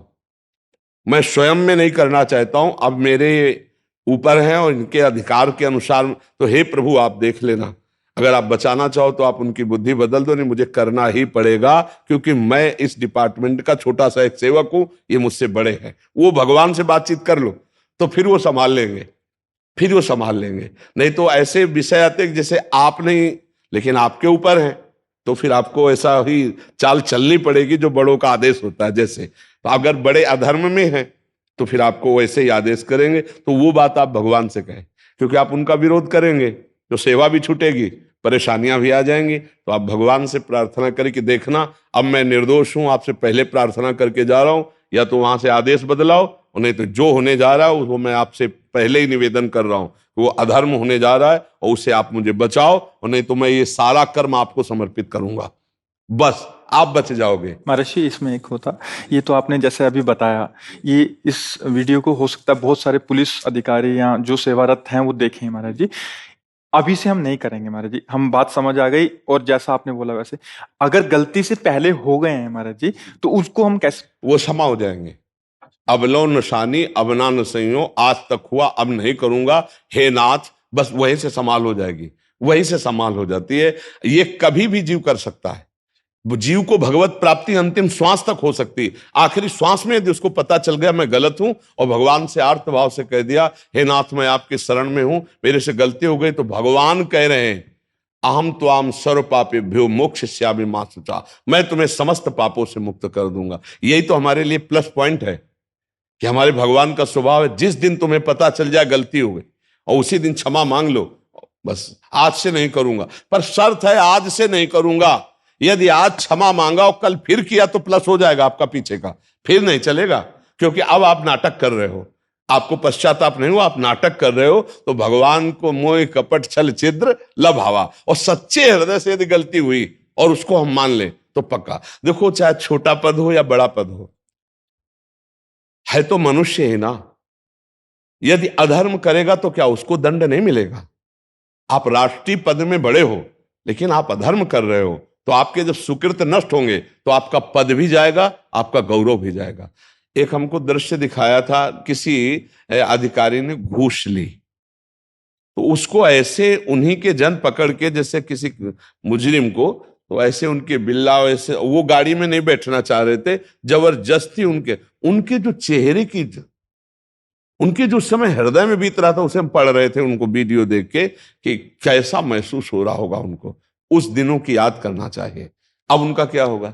S3: मैं स्वयं में नहीं करना चाहता हूं, अब मेरे ऊपर है और इनके अधिकार के अनुसार, तो हे प्रभु आप देख लेना। अगर आप बचाना चाहो तो आप उनकी बुद्धि बदल दो, नहीं मुझे करना ही पड़ेगा क्योंकि मैं इस डिपार्टमेंट का छोटा सा एक सेवक हूं, ये मुझसे बड़े हैं। वो भगवान से बातचीत कर लो तो फिर वो संभाल लेंगे। फिर वो संभाल लेंगे। नहीं तो ऐसे विषय आते कि जैसे आप नहीं, लेकिन आपके ऊपर है, तो फिर आपको ऐसा ही चाल चलनी पड़ेगी जो बड़ों का आदेश होता है। जैसे तो अगर बड़े अधर्म में हैं तो फिर आपको वैसे ही आदेश करेंगे, तो वो बात आप भगवान से कहें, क्योंकि आप उनका विरोध करेंगे तो सेवा भी छूटेगी, परेशानियां भी आ जाएंगी। तो आप भगवान से प्रार्थना करें कि देखना, अब मैं निर्दोष हूं, आपसे पहले प्रार्थना करके जा रहा हूं, या तो वहां से आदेश बदलाओ, और नहीं तो जो होने जा रहा है वो मैं आपसे पहले ही निवेदन कर रहा हूं कि वो अधर्म होने जा रहा है, और उससे आप मुझे बचाओ, और नहीं तो मैं ये सारा कर्म आपको समर्पित करूंगा, बस आप बच जाओगे।
S1: महर्षि इसमें एक होता, ये तो आपने जैसे अभी बताया, ये इस वीडियो को हो सकता है बहुत सारे पुलिस अधिकारी या जो सेवारत हैं वो देखें महाराज जी। अभी से हम नहीं करेंगे महाराज जी, हम बात समझ आ गई। और जैसा आपने बोला वैसे अगर गलती से पहले हो गए हैं महाराज जी, तो उसको हम कैसे,
S3: वो क्षमा हो जाएंगे। अब लो निशानी अब ना नसइयो, आज तक हुआ अब नहीं करूंगा, हे नाथ, बस वहीं से संभाल हो जाएगी, वहीं से संभाल हो जाती है। ये कभी भी जीव कर सकता है। वो जीव को भगवत प्राप्ति अंतिम श्वास तक हो सकती है। आखिरी श्वास में यदि उसको पता चल गया मैं गलत हूं, और भगवान से आर्त भाव से कह दिया हे नाथ मैं आपके शरण में हूं, मेरे से गलती हो गई, तो भगवान कह रहे हैं अहम त्वाम सर्व पापेभ्यो मोक्षयिष्यामि मा शुचा, मैं तुम्हें समस्त पापों से मुक्त कर दूंगा। यही तो हमारे लिए प्लस पॉइंट है कि हमारे भगवान का स्वभाव है, जिस दिन तुम्हें पता चल जाए गलती हो गई और उसी दिन क्षमा मांग लो, बस आज से नहीं करूंगा। पर शर्त है आज से नहीं करूंगा। यदि आज क्षमा मांगा और कल फिर किया तो प्लस हो जाएगा आपका पीछे का, फिर नहीं चलेगा, क्योंकि अब आप नाटक कर रहे हो, आपको पश्चाताप नहीं हुआ, आप नाटक कर रहे हो। तो भगवान को मोह कपट छल छिद्र लभावा, और सच्चे हृदय से यदि गलती हुई और उसको हम मान लें तो पक्का। देखो चाहे छोटा पद हो या बड़ा पद हो, है तो मनुष्य ही ना। यदि अधर्म करेगा तो क्या उसको दंड नहीं मिलेगा? आप राष्ट्रीय पद में बड़े हो लेकिन आप अधर्म कर रहे हो, तो आपके जब सुकृत नष्ट होंगे तो आपका पद भी जाएगा, आपका गौरव भी जाएगा। एक हमको दृश्य दिखाया था, किसी अधिकारी ने घूस ली, तो उसको ऐसे उन्हीं के जन पकड़ के, जैसे किसी मुजरिम को, तो ऐसे उनके बिल्ला, ऐसे वो गाड़ी में नहीं बैठना चाह रहे थे, जबरदस्ती उनके जो चेहरे की, उनके जो समय हृदय में बीत रहा था उसे हम पढ़ रहे थे उनको वीडियो देख के, कि कैसा महसूस हो रहा होगा उनको। उस दिनों की याद करना चाहिए। अब उनका क्या होगा?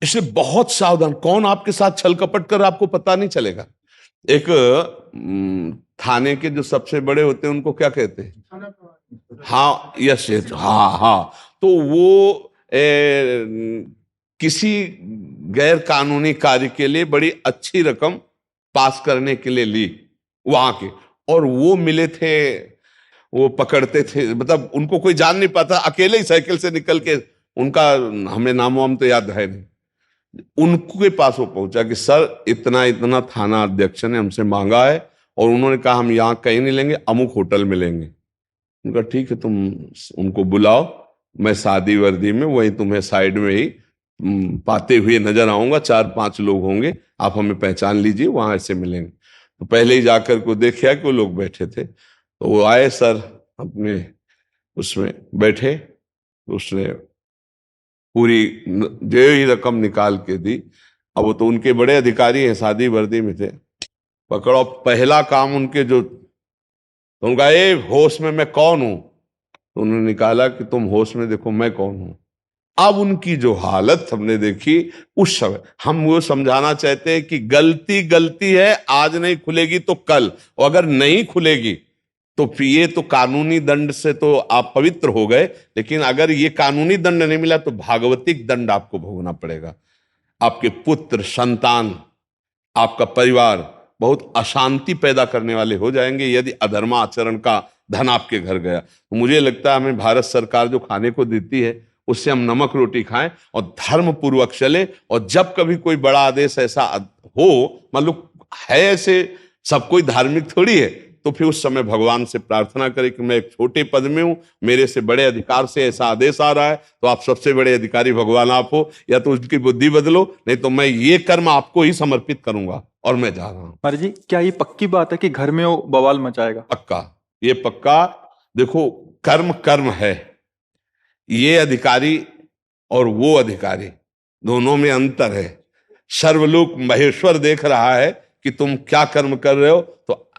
S3: इसलिए बहुत सावधान, कौन आपके साथ छल कपट कर आपको पता नहीं चलेगा। एक थाने के जो सबसे बड़े होते हैं उनको क्या कहते हैं? हाँ, यस यस, हाँ हाँ। तो वो किसी गैर कानूनी कार्य के लिए बड़ी अच्छी रकम पास करने के लिए ली वहां के, और वो मिले थे, वो पकड़ते थे, मतलब उनको कोई जान नहीं पाता, अकेले ही साइकिल से निकल के, उनका हमें नाम वाम तो याद है नहीं, उनके पास वो पहुंचा कि सर इतना इतना थाना अध्यक्ष ने हमसे मांगा है, और उन्होंने कहा हम यहाँ कहीं नहीं लेंगे, अमुक होटल में लेंगे। उनका ठीक है, तुम उनको बुलाओ, मैं सादी वर्दी में वही तुम्हें साइड में ही पाते हुए नजर आऊंगा, 4-5 लोग होंगे, आप हमें पहचान लीजिए, वहां ऐसे मिलेंगे। तो पहले ही जाकर को देखा कि वो लोग बैठे थे, तो वो आए, सर अपने उसमें बैठे, उसने पूरी जो ही रकम निकाल के दी। अब वो तो उनके बड़े अधिकारी हैं, सादी वर्दी में थे, पकड़ो, पहला काम उनके जो, तो उनका ए होश में मैं कौन हूं, तो उन्होंने निकाला कि तुम होश में देखो मैं कौन हूं। अब उनकी जो हालत हमने देखी उस समय, हम वो समझाना चाहते हैं कि गलती गलती है, आज नहीं खुलेगी तो कल, और अगर नहीं खुलेगी तो फिर ये तो कानूनी दंड से तो आप पवित्र हो गए, लेकिन अगर ये कानूनी दंड नहीं मिला तो भागवतिक दंड आपको भोगना पड़ेगा। आपके पुत्र संतान, आपका परिवार बहुत अशांति पैदा करने वाले हो जाएंगे यदि अधर्माचरण का धन आपके घर गया। तो मुझे लगता है हमें भारत सरकार जो खाने को देती है उससे हम नमक रोटी खाएं और धर्म पूर्वक चले, और जब कभी कोई बड़ा आदेश ऐसा हो, मतलब है ऐसे, सब कोई धार्मिक थोड़ी है, तो फिर उस समय भगवान से प्रार्थना करें कि मैं एक छोटे पद में हूं, मेरे से बड़े अधिकार से ऐसा आदेश आ रहा है, तो आप सबसे बड़े अधिकारी भगवान आप हो, या तो उसकी बुद्धि बदलो, नहीं तो मैं ये कर्म आपको ही समर्पित करूंगा और मैं जा रहा हूं।
S1: महाराज जी क्या ये पक्की बात है कि घर में वो बवाल मचाएगा?
S3: पक्का, ये पक्का। देखो कर्म कर्म है, ये अधिकारी और वो अधिकारी दोनों में अंतर है। सर्वलोक महेश्वर देख रहा है कि तुम क्या कर्म कर रहे हो, तो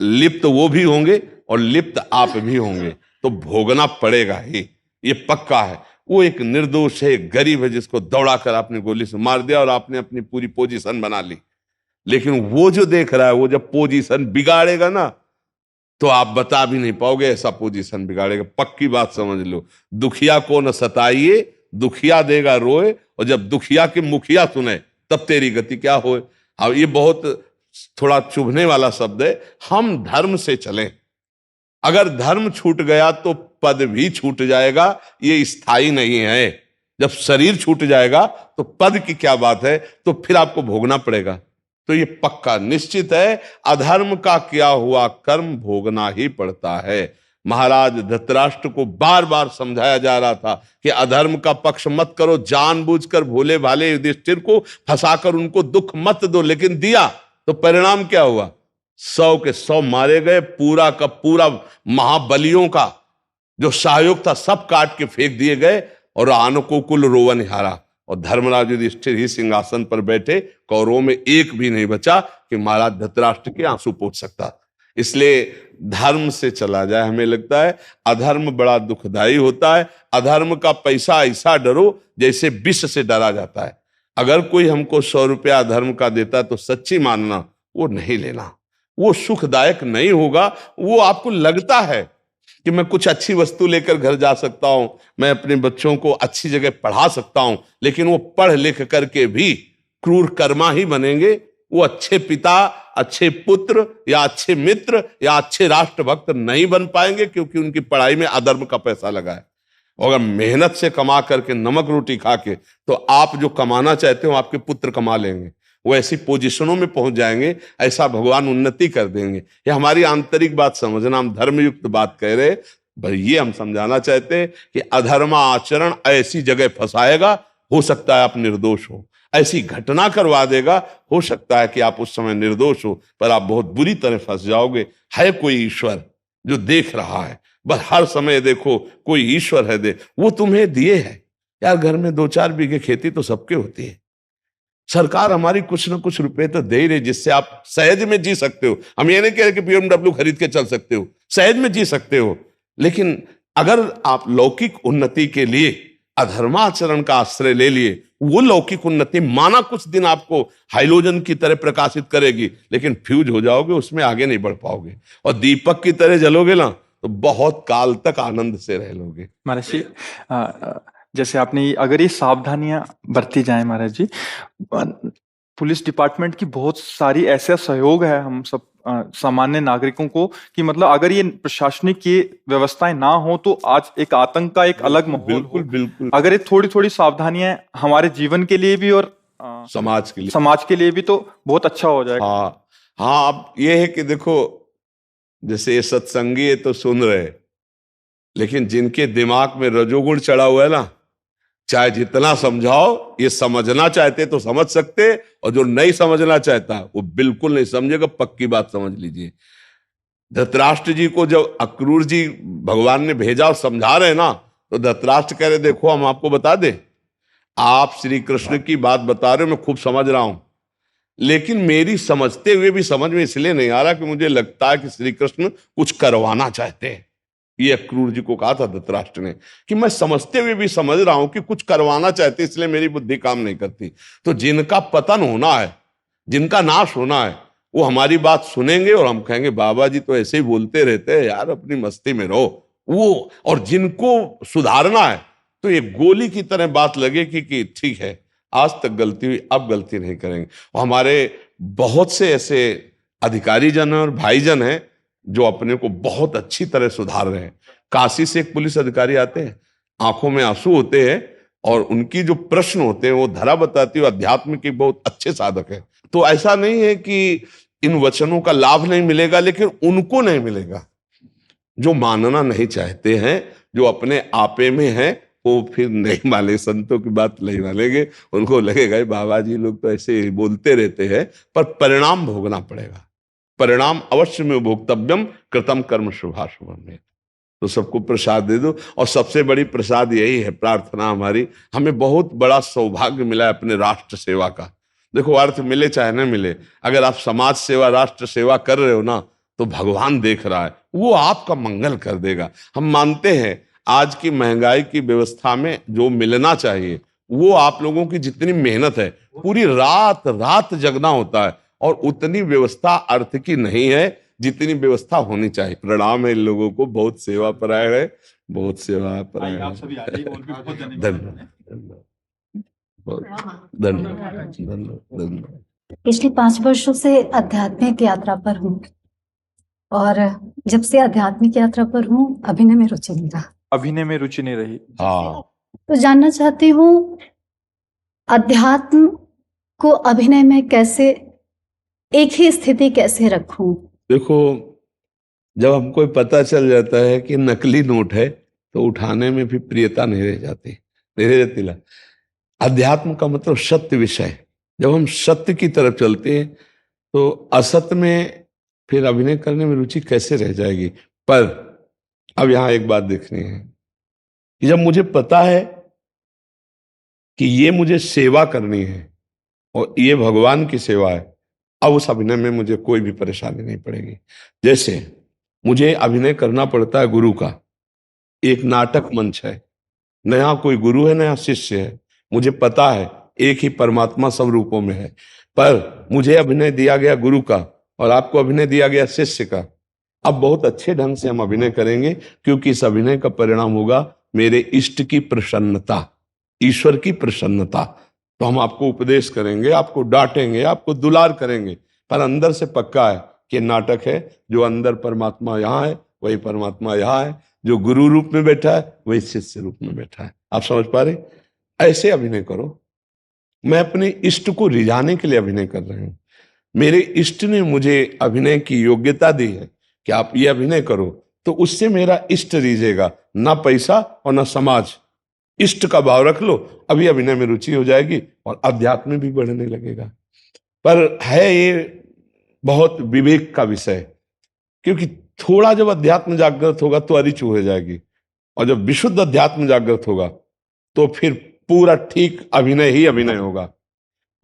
S3: लिप्त वो भी होंगे और लिप्त आप भी होंगे, तो भोगना पड़ेगा ही, ये पक्का है। वो एक निर्दोष है, एक गरीब है, जिसको दौड़ाकर आपने गोली से मार दिया और आपने अपनी पूरी पोजीशन बना ली। लेकिन वो जो देख रहा है, वो जब पोजीशन बिगाड़ेगा ना, तो आप बता भी नहीं पाओगे, ऐसा पोजीशन बिगाड़ेगा। पक्की बात समझ लो, दुखिया को न सताइए, दुखिया देगा रोए, और जब दुखिया के मुखिया सुने तब तेरी गति क्या होए। अब ये बहुत थोड़ा चुभने वाला शब्द है। हम धर्म से चलें, अगर धर्म छूट गया तो पद भी छूट जाएगा, ये स्थायी नहीं है। जब शरीर छूट जाएगा तो पद की क्या बात है, तो फिर आपको भोगना पड़ेगा। तो ये पक्का निश्चित है, अधर्म का किया हुआ कर्म भोगना ही पड़ता है। महाराज धृतराष्ट्र को बार बार समझाया जा रहा था कि अधर्म का पक्ष मत करो, जानबूझकर भोले भाले युधिष्ठिर को फंसाकर उनको दुख मत दो। लेकिन दिया तो परिणाम क्या हुआ, 100 के 100 मारे गए, पूरा का पूरा महाबलियों का जो सहयोग था सब काट के फेंक दिए गए, और आनको कुल रोवन हारा, और धर्मराज युधिष्ठिर ही सिंहासन पर बैठे, कौरवों में एक भी नहीं बचा कि महाराज धृतराष्ट्र के आंसू पोंछ सकता। इसलिए धर्म से चला जाए। हमें लगता है अधर्म बड़ा दुखदाई होता है। अधर्म का पैसा ऐसा डरो जैसे विष से डरा जाता है। अगर कोई हमको 100 रुपया अधर्म का देता है तो सच्ची मानना वो नहीं लेना, वो सुखदायक नहीं होगा। वो आपको लगता है कि मैं कुछ अच्छी वस्तु लेकर घर जा सकता हूं, मैं अपने बच्चों को अच्छी जगह पढ़ा सकता हूं, लेकिन वो पढ़ लिख करके भी क्रूर कर्मा ही बनेंगे। वो अच्छे पिता, अच्छे पुत्र या अच्छे मित्र या अच्छे राष्ट्रभक्त नहीं बन पाएंगे, क्योंकि उनकी पढ़ाई में अधर्म का पैसा लगा है। और अगर मेहनत से कमा करके नमक रोटी खा के, तो आप जो कमाना चाहते हो आपके पुत्र कमा लेंगे, वो ऐसी पोजीशनों में पहुंच जाएंगे, ऐसा भगवान उन्नति कर देंगे। ये हमारी आंतरिक बात समझना, हम धर्मयुक्त बात कह रहे, भाई ये हम समझाना चाहते हैं कि अधर्म आचरण ऐसी जगह फंसाएगा, हो सकता है आप निर्दोष हो, ऐसी घटना करवा देगा, हो सकता है कि आप उस समय निर्दोष हो, पर आप बहुत बुरी तरह फंस जाओगे। है कोई ईश्वर जो देख रहा है, बस हर समय देखो कोई ईश्वर है, दे वो तुम्हें दिए है। यार घर में 2-4 बीघे खेती तो सबके होती है, सरकार हमारी कुछ ना कुछ रुपए तो दे ही रही, जिससे आप सहज में जी सकते हो। हम ये नहीं कह रहे कि BMW खरीद के चल सकते हो, सहज में जी सकते हो। लेकिन अगर आप लौकिक उन्नति के लिए अधर्माचरण का आश्रय ले लिए, वो लौकिक उन्नति माना कुछ दिन आपको हाइलोजन की तरह प्रकाशित करेगी, लेकिन फ्यूज हो जाओगे, उसमें आगे नहीं बढ़ पाओगे, और दीपक की तरह जलोगे ना तो बहुत काल तक आनंद से रह लोगे।
S1: महाराज जी, जैसे आपने अगर ये सावधानियां बरती जाए महाराज जी, पुलिस डिपार्टमेंट की बहुत सारी ऐसा सहयोग है हम सब सामान्य नागरिकों को, कि मतलब अगर ये प्रशासनिक ये व्यवस्थाएं ना हो तो आज एक आतंक का एक अलग माहौल
S3: बिल्कुल
S1: हो।
S3: बिल्कुल।
S1: अगर ये थोड़ी थोड़ी सावधानियां हमारे जीवन के लिए भी और समाज के लिए भी तो बहुत अच्छा हो जाएगा।
S3: हाँ हाँ, अब ये है कि देखो, जैसे ये सत्संगी है तो सुन रहे, लेकिन जिनके दिमाग में रजोगुण चढ़ा हुआ है ना, चाहे जितना समझाओ, ये समझना चाहते तो समझ सकते, और जो नहीं समझना चाहता वो बिल्कुल नहीं समझेगा। पक्की बात समझ लीजिए, धृतराष्ट्र जी को जब अक्रूर जी भगवान ने भेजा और समझा रहे ना, तो धृतराष्ट्र कह रहे देखो हम आपको बता दें, आप श्री कृष्ण की बात बता रहे हो, मैं खूब समझ रहा हूं, लेकिन मेरी समझते हुए भी समझ में इसलिए नहीं आ रहा कि मुझे लगता है कि श्री कृष्ण कुछ करवाना चाहते हैं। ये अक्रूर जी को कहा था धृतराष्ट्र ने कि मैं समझते हुए भी समझ रहा हूं कि कुछ करवाना चाहते, इसलिए मेरी बुद्धि काम नहीं करती। तो जिनका पतन होना है, जिनका नाश होना है, वो हमारी बात सुनेंगे और हम कहेंगे बाबा जी तो ऐसे ही बोलते रहते हैं यार, अपनी मस्ती में रहो। वो और जिनको सुधारना है तो ये गोली की तरह बात लगेगी कि ठीक है आज तक गलती हुई, अब गलती नहीं करेंगे। और हमारे बहुत से ऐसे अधिकारी जन और भाईजन हैं जो अपने को बहुत अच्छी तरह सुधार रहे हैं। काशी से एक पुलिस अधिकारी आते हैं, आंखों में आंसू होते हैं, और उनकी जो प्रश्न होते हैं वो धरा बताती है, अध्यात्म के बहुत अच्छे साधक है। तो ऐसा नहीं है कि इन वचनों का लाभ नहीं मिलेगा, लेकिन उनको नहीं मिलेगा जो मानना नहीं चाहते हैं, जो अपने आपे में हैं, वो फिर नहीं माने, संतों की बात नहीं मानेंगे। उनको लगेगा बाबा जी लोग तो ऐसे बोलते रहते हैं, पर परिणाम भोगना पड़ेगा। परिणाम अवश्य में भोक्तव्यम कृतम कर्म शुभाशुभम में। तो सबको प्रसाद दे दो, और सबसे बड़ी प्रसाद यही है, प्रार्थना हमारी, हमें बहुत बड़ा सौभाग्य मिला है अपने राष्ट्र सेवा का। देखो अर्थ मिले चाहे न मिले, अगर आप समाज सेवा राष्ट्र सेवा कर रहे हो ना, तो भगवान देख रहा है, वो आपका मंगल कर देगा। हम मानते हैं आज की महंगाई की व्यवस्था में जो मिलना चाहिए वो आप लोगों की जितनी मेहनत है, पूरी रात रात जगना होता है, और उतनी व्यवस्था अर्थ की नहीं है जितनी व्यवस्था होनी चाहिए। प्रणाम है इन लोगों को, बहुत सेवा परायण है, बहुत सेवा परायण है। धन्यवाद, धन्यवाद, धन्यवाद।
S4: पिछले 5 वर्षों से आध्यात्मिक यात्रा पर हूँ, और जब से आध्यात्मिक यात्रा पर हूँ अभिनय में रुचि नहीं रहा।
S1: अभिनय में रुचि नहीं रही।
S3: हाँ,
S4: तो जानना चाहती हूँ अध्यात्म को अभिनय में कैसे, एक ही स्थिति कैसे रखूं?
S3: देखो, जब हमको पता चल जाता है कि नकली नोट है तो उठाने में भी प्रियता नहीं रह जाती, नहीं रह जाती ला। अध्यात्म का मतलब सत्य विषय। जब हम सत्य की तरफ चलते हैं तो असत्य में फिर अभिनय करने में रुचि कैसे रह जाएगी। पर अब यहां एक बात देखनी है कि जब मुझे पता है कि ये मुझे सेवा करनी है और ये भगवान की सेवा है, अब उस अभिनय में मुझे कोई भी परेशानी नहीं पड़ेगी। जैसे मुझे अभिनय करना पड़ता है गुरु का, एक नाटक मंच है, नया कोई गुरु है नया शिष्य है, मुझे पता है एक ही परमात्मा सब रूपों में है, पर मुझे अभिनय दिया गया गुरु का और आपको अभिनय दिया गया शिष्य का। अब बहुत अच्छे ढंग से हम अभिनय करेंगे, क्योंकि इस अभिनय का परिणाम होगा मेरे इष्ट की प्रसन्नता, ईश्वर की प्रसन्नता। तो हम आपको उपदेश करेंगे, आपको डांटेंगे, आपको दुलार करेंगे, पर अंदर से पक्का है कि नाटक है। जो अंदर परमात्मा यहाँ है वही परमात्मा यहाँ है, जो गुरु रूप में बैठा है वही शिष्य रूप में बैठा है। आप समझ पा रहे? ऐसे अभिनय करो। मैं अपने इष्ट को रिझाने के लिए अभिनय कर रही हूँ। मेरे इष्ट ने मुझे अभिनय की योग्यता दी है कि आप ये अभिनय करो, तो उससे मेरा इष्ट रिझेगा, ना पैसा और ना समाज। इष्ट का भाव रख लो, अभी अभिनय में रुचि हो जाएगी और अध्यात्म भी बढ़ने लगेगा। पर है ये बहुत विवेक का विषय, क्योंकि थोड़ा जब अध्यात्म जागृत होगा तो अरिचू हो जाएगी, और जब विशुद्ध अध्यात्म जागृत होगा तो फिर पूरा ठीक अभिनय ही अभिनय होगा।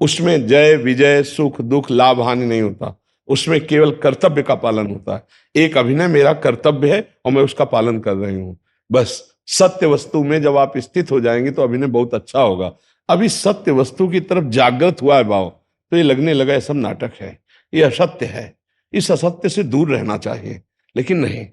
S3: उसमें जय विजय सुख दुख लाभ हानि नहीं होता, उसमें केवल कर्तव्य का पालन होता है। एक अभिनय मेरा कर्तव्य है और मैं उसका पालन कर रही हूं। बस सत्य वस्तु में जब आप स्थित हो जाएंगे तो अभिनय बहुत अच्छा होगा। अभी सत्य वस्तु की तरफ जागृत हुआ है भाव, तो ये लगने लगा ये सब नाटक है, ये असत्य है, इस असत्य से दूर रहना चाहिए। लेकिन नहीं,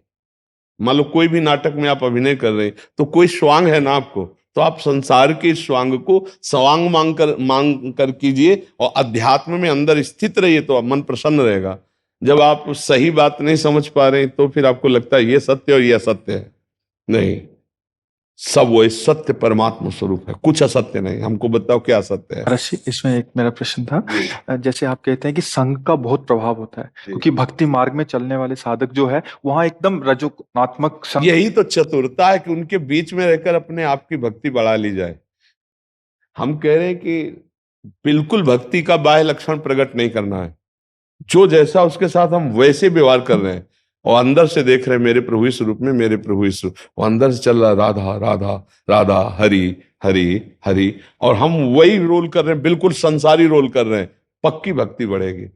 S3: मान लो कोई भी नाटक में आप अभिनय कर रहे हैं तो कोई स्वांग है ना आपको, तो आप संसार के स्वांग को स्वांग मांग कर कीजिए और अध्यात्म में अंदर स्थित रहिए, तो मन प्रसन्न रहेगा। जब आप सही बात नहीं समझ पा रहे तो फिर आपको लगता है ये सत्य और ये असत्य है। नहीं, सब वो सत्य परमात्मा स्वरूप है, कुछ असत्य नहीं। हमको बताओ क्या असत्य है।
S1: ऋषि, इसमें एक मेरा प्रश्न था। जैसे आप कहते हैं कि संघ का बहुत प्रभाव होता है, क्योंकि भक्ति मार्ग में चलने वाले साधक जो है वहां एकदम रजोनात्मक संघ।
S3: यही तो चतुरता है कि उनके बीच में रहकर अपने आप की भक्ति बढ़ा ली जाए। हम कह रहे हैं कि बिल्कुल भक्ति का बाह्य लक्षण प्रकट नहीं करना है, जो जैसा उसके साथ हम वैसे व्यवहार कर रहे हैं, और अंदर से देख रहे हैं मेरे प्रभु इस रूप में, मेरे प्रभु इस रूप, वो अंदर से चल रहा राधा राधा राधा हरि हरि हरि, और हम वही रोल कर रहे हैं, बिल्कुल संसारी रोल कर रहे हैं। पक्की भक्ति बढ़ेगी।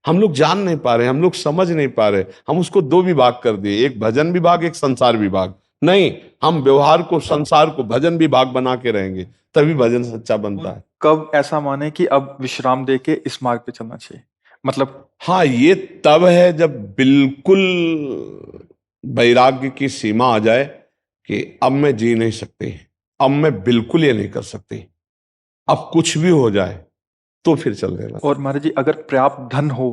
S3: हम लोग जान नहीं पा रहे, हम लोग समझ नहीं पा रहे, हम उसको दो विभाग कर दिए, एक भजन विभाग एक संसार विभाग। नहीं, हम व्यवहार को संसार को भजन विभाग बना के रहेंगे, तभी भजन सच्चा बनता है।
S1: कब ऐसा माने कि अब विश्राम दे के इस मार्ग पे चलना चाहिए? मतलब
S3: हाँ, ये तब है जब बिल्कुल वैराग्य की सीमा आ जाए कि अब मैं जी नहीं सकती, अब मैं बिल्कुल ये नहीं कर सकती, अब कुछ भी हो जाए, तो फिर चल देना।
S1: और महाराज जी, अगर पर्याप्त धन हो,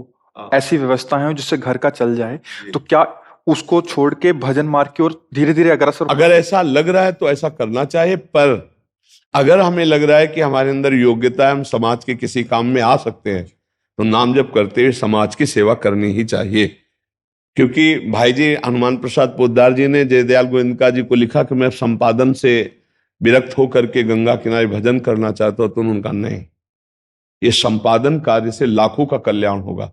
S1: ऐसी व्यवस्थाएं हो जिससे घर का चल जाए, तो क्या उसको छोड़ के भजन मार्ग की ओर धीरे धीरे अग्रसर?
S3: अगर ऐसा लग रहा है तो ऐसा करना चाहिए, पर अगर हमें लग रहा है कि हमारे अंदर योग्यता है, हम समाज के किसी काम में आ सकते हैं, तो नाम जप करते हुए समाज की सेवा करनी ही चाहिए। क्योंकि भाई जी हनुमान प्रसाद पोद्दार जी ने जयदयाल गोविंदका जी को लिखा कि मैं संपादन से विरक्त होकर के गंगा किनारे भजन करना चाहता हूं, तो उनका नहीं, ये संपादन कार्य से लाखों का कल्याण होगा।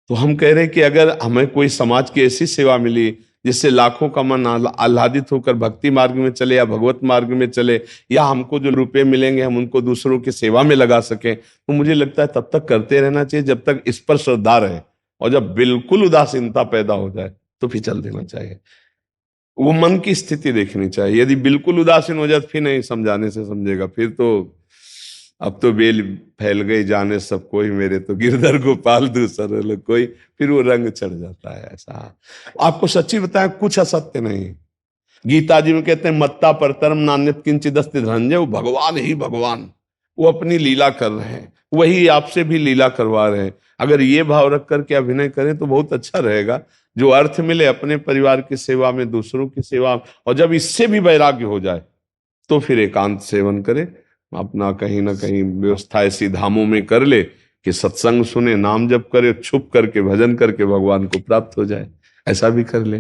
S3: तो हम कह रहे हैं कि अगर हमें कोई समाज की ऐसी सेवा मिली जिससे लाखों का मन आह्लादित होकर भक्ति मार्ग में चले या भगवत मार्ग में चले, या हमको जो रुपए मिलेंगे हम उनको दूसरों की सेवा में लगा सकें, तो मुझे लगता है तब तक करते रहना चाहिए जब तक इस पर श्रद्धा रहे। और जब बिल्कुल उदासीनता पैदा हो जाए तो फिर चल देना चाहिए। वो मन की स्थिति देखनी चाहिए। यदि बिल्कुल उदासीन हो जाए फिर नहीं समझाने से समझेगा, फिर तो अब तो बेल फैल गई जाने सब कोई, मेरे तो गिरधर गोपाल दूसरे कोई, फिर वो रंग चढ़ जाता है। ऐसा आपको सच्ची बताया, कुछ असत्य नहीं। गीता जी में कहते हैं मत्ता परतरम नान्यत किंचिद अस्ति धनंजय, वो भगवान ही भगवान, वो अपनी लीला कर रहे हैं, वही आपसे भी लीला करवा रहे हैं। अगर ये भाव रख करके अभिनय करें तो बहुत अच्छा रहेगा। जो अर्थ मिले अपने परिवार की सेवा में, दूसरों की सेवा, और जब इससे भी वैराग्य हो जाए तो फिर एकांत सेवन करे, अपना कहीं ना कहीं व्यवस्था ऐसी धामों में कर ले कि सत्संग सुने, नाम जप करे, छुप करके भजन करके भगवान को प्राप्त हो जाए, ऐसा भी कर ले।